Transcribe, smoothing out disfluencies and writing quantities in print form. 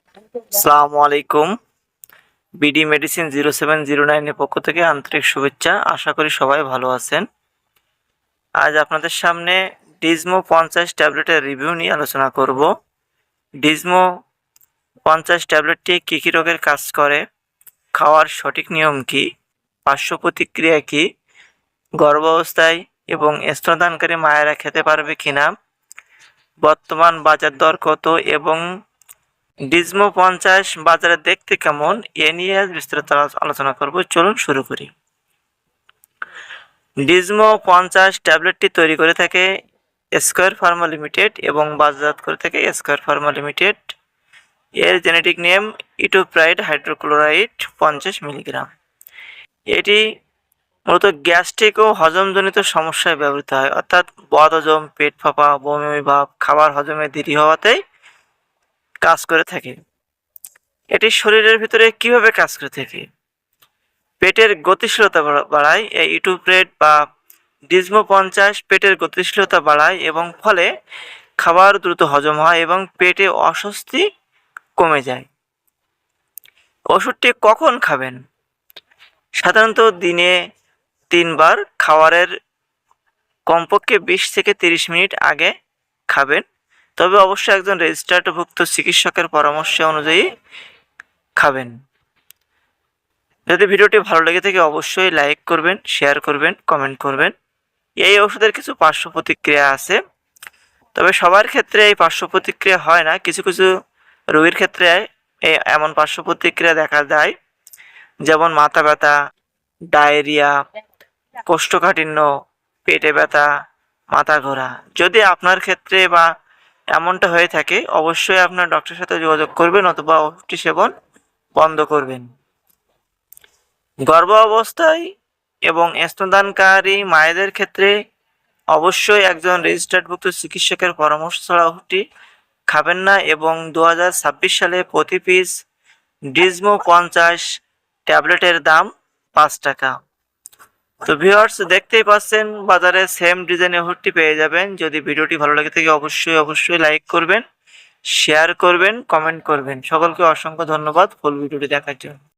আসসালামু আলাইকুম। BD medicine 0709 এর পক্ষ থেকে আন্তরিক শুভেচ্ছা। আশা করি সবাই ভালো আছেন। আজ আপনাদের সামনে ডিজমো 50 ট্যাবলেটের রিভিউ নিয়ে আলোচনা করব। ডিজমো 50 ট্যাবলেটটি কী রোগের কাজ করে, খাওয়ার সঠিক নিয়ম কী, পার্শ্ব প্রতিক্রিয়া কী, গর্ভাবস্থায় এবং স্তনদানকারী মায়েরা খেতে পারবে কিনা, বর্তমান বাজার দর কত এবং ডিজমো 50 বাজারে দেখতে কেমন, এ নিয়ে আজ বিস্তারিত আলোচনা করব। চলুন শুরু করি। ডিজমো 50 ট্যাবলেটটি তৈরি করে থাকে স্কয়ার ফার্মা লিমিটেড এবং বাজারজাত করে থাকে স্কয়ার ফার্মা লিমিটেড। এর genetic name itopride hydrochloride 50 milligram. এটি মূলত গ্যাস্ট্রিক ও হজমজনিত সমস্যায় ব্যবহৃত হয়, অর্থাৎ বদহজম, পেট ফাঁপা, বমি ভাব, খাবার হজমে দেরি হওয়াতেই কাজ করে থাকে। এটি শরীরের ভিতরে কিভাবে কাজ করে থাকে? পেটের গতিশীলতা বাড়ায়। এই ইটোপ্রেড বা ডিজমো 50 পেটের গতিশীলতা বাড়ায় এবং ফলে খাবার দ্রুত হজম হয় এবং পেটে অস্বস্তি কমে যায়। ওষুধটি কখন খাবেন? সাধারণত দিনে 3 বার, খাওয়ারের কমপক্ষে 20 থেকে 30 মিনিট আগে খাবেন। তবে অবশ্যই একজন রেজিস্টার্ডভুক্ত চিকিৎসকের পরামর্শ অনুযায়ী খাবেন। যদি ভিডিওটি ভালো লেগে থাকে অবশ্যই লাইক করবেন, শেয়ার করবেন, কমেন্ট করবেন। এই ওষুধের কিছু পার্শ্ব প্রতিক্রিয়া আছে, তবে সবার ক্ষেত্রে এই পার্শ্ব প্রতিক্রিয়া হয় না। কিছু রোগীর ক্ষেত্রে এমন পার্শ্ব প্রতিক্রিয়া দেখা যায়, যেমন মাথা ব্যথা, ডায়রিয়া, কোষ্ঠকাঠিন্য, পেটে ব্যথা, মাথা ঘোরা। যদি আপনার ক্ষেত্রে বা এমনটা হয়ে থাকে অবশ্যই আপনার ডক্টরের সাথে যোগাযোগ করবেন অথবা ওষুধটি সেবন বন্ধ করবেন। গর্ভাবস্থায় এবং স্তনদানকারী মায়েদের ক্ষেত্রে অবশ্যই একজন রেজিস্টার্ডভুক্ত চিকিৎসকের পরামর্শ ছাড়া ওষুধটি খাবেন না এবং 2026 সালে প্রতি পিস ডিজমো 50 ট্যাবলেটের দাম 5 টাকা। তো ভিউয়ার্স, দেখতেই পাচ্ছেন বাজারে সেম ডিজাইনের ওষুধটি পেয়ে যাবেন। যদি ভিডিওটি ভালো লাগে থাকে অবশ্যই লাইক করবেন, শেয়ার করবেন, কমেন্ট করবেন। সকলকে অসংখ্য ধন্যবাদ ফুল ভিডিওটি দেখার জন্য।